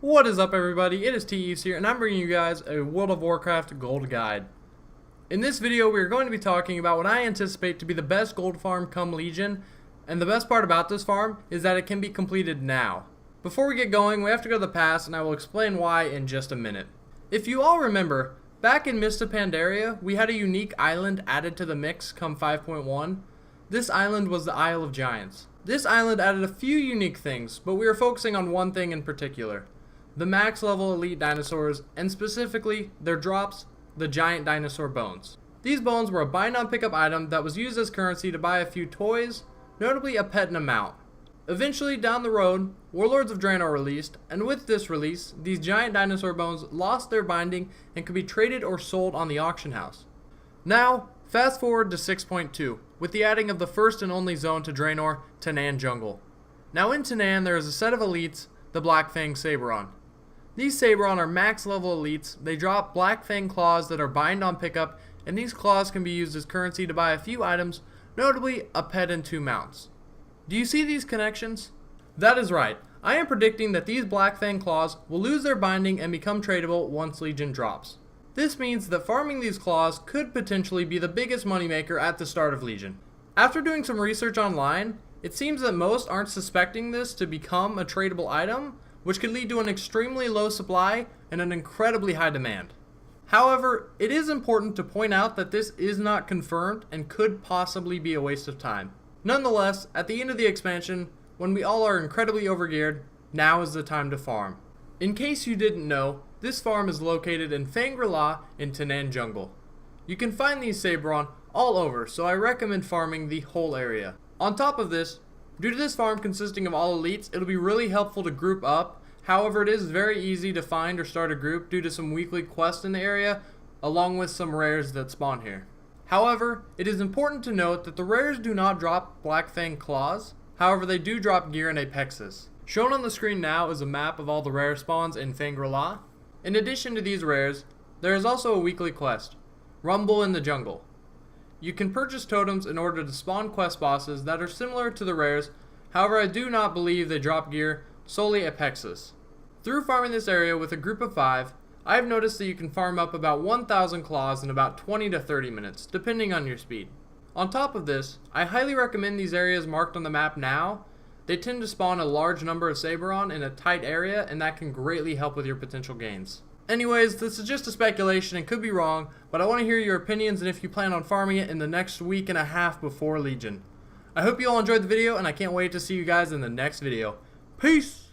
What is up, everybody? It is T-Eves here, and I'm bringing you guys a World of Warcraft gold guide. In this video, we are going to be talking about what I anticipate to be the best gold farm come Legion, and the best part about this farm is that it can be completed now. Before we get going, we have to go to the past, and I will explain why in just a minute. If you all remember, back in Mist of Pandaria, we had a unique island added to the mix come 5.1. This island was the Isle of Giants. This island added a few unique things, but we are focusing on one thing in particular. The max level elite dinosaurs, and specifically their drops, the giant dinosaur bones. These bones were a bind on pickup item that was used as currency to buy a few toys, notably a pet and a mount. Eventually, down the road, Warlords of Draenor released, and with this release, these giant dinosaur bones lost their binding and could be traded or sold on the auction house. Now, fast forward to 6.2, with the adding of the first and only zone to Draenor, Tanaan Jungle. Now in Tanaan, there is a set of elites, the Black Fang Saberon. These Saberon are max level elites. They drop Black Fang claws that are bind on pickup, and these claws can be used as currency to buy a few items, notably a pet and 2 mounts. Do you see these connections? That is right. I am predicting that these Black Fang claws will lose their binding and become tradable once Legion drops. This means that farming these claws could potentially be the biggest moneymaker at the start of Legion. After doing some research online, it seems that most aren't suspecting this to become a tradable item, which could lead to an extremely low supply and an incredibly high demand. However, it is important to point out that this is not confirmed and could possibly be a waste of time. Nonetheless, at the end of the expansion, when we all are incredibly overgeared, now is the time to farm. In case you didn't know, this farm is located in fang'rila in Tanaan Jungle. You can find these Saberon all over, so I recommend farming the whole area. On top of this, due to this farm consisting of all elites, it'll be really helpful to group up. However, it is very easy to find or start a group due to some weekly quests in the area, along with some rares that spawn here. However, it is important to note that the rares do not drop Black Fang claws. However, they do drop gear and apexes. Shown on the screen now is a map of all the rare spawns in fang'rila. In addition to these rares, there is also a weekly quest, Rumble in the Jungle. You can purchase totems in order to spawn quest bosses that are similar to the rares. However, I do not believe they drop gear, solely apexes. Through farming this area with a group of 5, I have noticed that you can farm up about 1,000 claws in about 20 to 30 minutes, depending on your speed. On top of this, I highly recommend these areas marked on the map now. They tend to spawn a large number of Saberon in a tight area, and that can greatly help with your potential gains. Anyways, this is just a speculation and could be wrong, but I want to hear your opinions and if you plan on farming it in the next week and a half before Legion. I hope you all enjoyed the video, and I can't wait to see you guys in the next video. Peace!